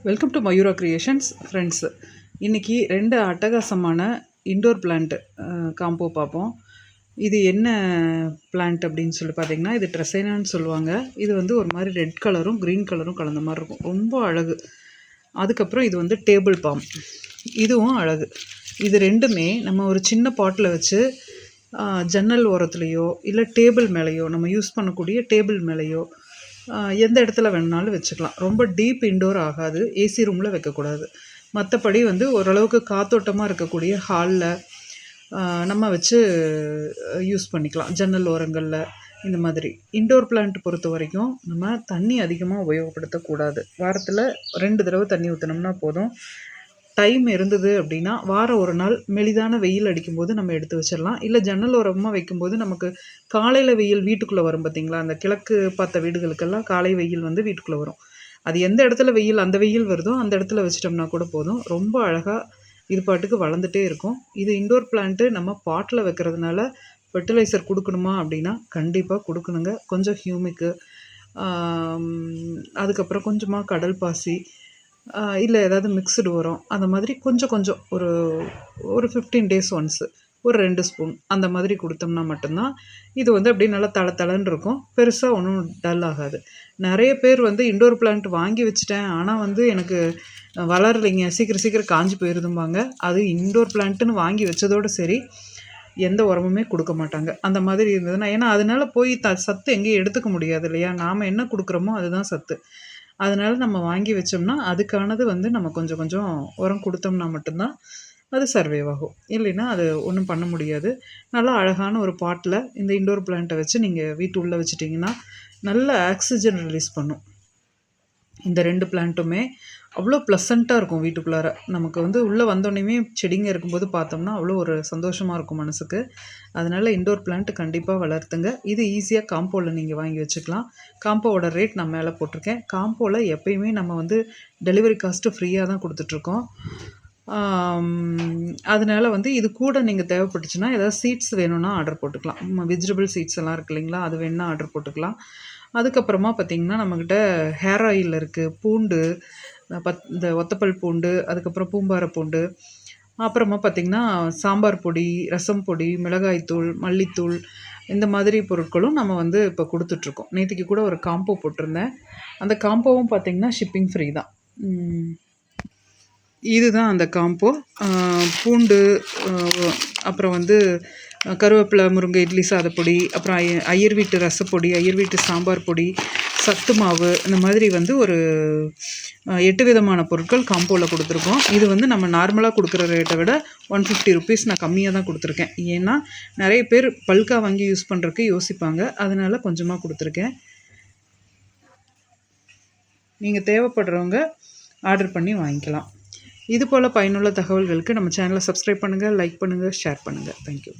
Welcome to Mayura creations friends. இன்றைக்கி 2 அட்டகாசமான indoor plant combo பார்ப்போம். இது என்ன பிளான்ட் அப்படின்னு சொல்லி பார்த்தீங்கன்னா, இது ட்ரெசைனான்னு சொல்லுவாங்க. இது வந்து ஒரு மாதிரி ரெட் கலரும் க்ரீன் கலரும் கலந்த மாதிரி இருக்கும், ரொம்ப அழகு. அதுக்கப்புறம் இது வந்து டேபிள் பாம், இதுவும் அழகு. இது ரெண்டுமே நம்ம ஒரு சின்ன பாட்டில் வச்சு ஜன்னல் ஓரத்துலேயோ இல்லை டேபிள் மேலேயோ, நம்ம யூஸ் பண்ணக்கூடிய டேபிள் மேலேயோ எந்த இடத்துல வேணுனாலும் வச்சுக்கலாம். ரொம்ப டீப் இன்டோர் ஆகாது, ஏசி ரூமில் வைக்கக்கூடாது. மற்றபடி வந்து ஓரளவுக்கு காத்தோட்டமாக இருக்கக்கூடிய ஹாலில் நம்ம வச்சு யூஸ் பண்ணிக்கலாம், ஜன்னல் ஓரங்களில். இந்த மாதிரி இன்டோர் பிளான்ட் பொறுத்த வரைக்கும் நம்ம தண்ணி அதிகமாக உபயோகப்படுத்தக்கூடாது. வாரத்தில் 2 தடவை தண்ணி ஊற்றினோம்னா போதும். டைம் இருந்தது அப்படின்னா வாரம் ஒரு நாள் மெலிதான வெயில் அடிக்கும்போது நம்ம எடுத்து வச்சிடலாம். இல்லை ஜன்னல் ஓரமாக வைக்கும்போது நமக்கு காலையில் வெயில் வீட்டுக்குள்ளே வரும் பார்த்திங்களா, அந்த கிழக்கு பார்த்த வீடுகளுக்கெல்லாம் காலை வெயில் வந்து வீட்டுக்குள்ளே வரும். அது எந்த இடத்துல வெயில், அந்த வெயில் வருதோ அந்த இடத்துல வச்சிட்டோம்னா கூட போதும். ரொம்ப அழகாக இது பாட்டுக்கு வளர்ந்துட்டே இருக்கும். இது இன்டோர் பிளான்ட்டு நம்ம பாட்டில் வைக்கிறதுனால ஃபெர்டிலைசர் கொடுக்கணுமா அப்படின்னா கண்டிப்பாக கொடுக்கணுங்க. கொஞ்சம் ஹியூமிக்கு, அதுக்கப்புறம் கொஞ்சமாக கடல் பாசி, இல்லை ஏதாவது மிக்ஸ்டு உரம், அந்த மாதிரி கொஞ்சம் கொஞ்சம் ஒரு 15 டேஸ் ஒன்ஸு ஒரு 2 ஸ்பூன் அந்த மாதிரி கொடுத்தோம்னா மட்டும்தான் இது வந்து அப்படியே நல்லா தளன்னு இருக்கும். பெருசாக ஒன்றும் டல் ஆகாது. நிறைய பேர் வந்து இன்டோர் பிளான்ட் வாங்கி வச்சுட்டேன், ஆனால் வந்து எனக்கு வளரலைங்க, சீக்கிரம் காஞ்சி போயிருதும்பாங்க. அது இன்டோர் பிளான்ட்டுன்னு வாங்கி வச்சதோடு சரி, எந்த உரமுமே கொடுக்க மாட்டாங்க. அந்த மாதிரி இருந்ததுன்னா, ஏன்னா அதனால போய் சத்து எங்கேயும் எடுத்துக்க முடியாது இல்லையா, நாம் என்ன கொடுக்குறோமோ அதுதான் சத்து. அதனால் நம்ம வாங்கி வச்சோம்னா அதுக்கானது வந்து நம்ம கொஞ்சம் கொஞ்சம் உரம் கொடுத்தோம்னா மட்டும்தான் அது சர்வைவ் ஆகும். இல்லைன்னா அது ஒன்றும் பண்ண முடியாது. நல்லா அழகான ஒரு பாட்டில் இந்த இன்டோர் பிளான்ட்டை வச்சு நீங்கள் வீட்டு உள்ளே வச்சிட்டிங்கன்னா நல்ல ஆக்சிஜன் ரிலீஸ் பண்ணும். இந்த 2 பிளான்ட்டுமே அவ்வளோ ப்ளசண்ட்டாக இருக்கும் வீட்டுக்குள்ளார. நமக்கு வந்து உள்ளே வந்தோடனே செடிங்க இருக்கும்போது பார்த்தோம்னா அவ்வளோ ஒரு சந்தோஷமாக இருக்கும் மனசுக்கு. அதனால் இன்டோர் பிளான்ட் கண்டிப்பாக வளர்த்துங்க. இது ஈஸியாக காம்போவில் நீங்கள் வாங்கி வச்சுக்கலாம். காம்போவோட ரேட் நான் மேலே போட்டிருக்கேன். காம்போவில் எப்பயுமே நம்ம வந்து டெலிவரி காஸ்ட்டு ஃப்ரீயாக தான் கொடுத்துட்ருக்கோம். அதனால் வந்து இது கூட நீங்கள் தேவைப்பட்டுச்சுன்னா ஏதாவது சீட்ஸ் வேணும்னா ஆர்டர் போட்டுக்கலாம். வெஜிடபிள் சீட்ஸ் எல்லாம் இருக்குது இல்லைங்களா, அது வேணுன்னா ஆர்டர் போட்டுக்கலாம். அதுக்கப்புறமா பார்த்திங்கன்னா நம்மக்கிட்ட ஹேர் ஆயில் இருக்குது, பூண்டு, இந்த ஒத்தப்பல் பூண்டு, அதுக்கப்புறம் பூம்பாறை பூண்டு, அப்புறமா பார்த்திங்கன்னா சாம்பார் பொடி, ரசம் பொடி, மிளகாய்த்தூள், மல்லித்தூள், இந்த மாதிரி பொருட்களும் நம்ம வந்து இப்போ கொடுத்துட்ருக்கோம். நேற்றுக்கு கூட ஒரு காம்போ போட்டிருந்தேன். அந்த காம்போவும் பார்த்திங்கன்னா ஷிப்பிங் ஃப்ரீ தான். இதுதான் அந்த காம்போ. பூண்டு, அப்புறம் வந்து கருவேப்பிலை, முருங்கை, இட்லி சாதப்பொடி, அப்புறம் ஐயர் வீட்டு ரசப்பொடி, ஐயர் வீட்டு சாம்பார் பொடி, சத்து மாவு, இந்த மாதிரி வந்து ஒரு 8 விதமான பொருட்கள் காம்போவில் கொடுத்துருக்கோம். இது வந்து நம்ம நார்மலாக கொடுக்குற ரேட்டை விட 150 ருபீஸ் நான் கம்மியாக தான் கொடுத்துருக்கேன். ஏன்னா நிறைய பேர் பல்காக வாங்கி யூஸ் பண்ணுறதுக்கு யோசிப்பாங்க, அதனால் கொஞ்சமாக கொடுத்துருக்கேன். நீங்கள் தேவைப்படுறவங்க ஆர்டர் பண்ணி வாங்கிக்கலாம். இது போல் பயனுள்ள தகவல்களுக்கு நம்ம சேனலை சப்ஸ்கிரைப் பண்ணுங்கள், லைக் பண்ணுங்கள், ஷேர் பண்ணுங்கள். தேங்க்யூ.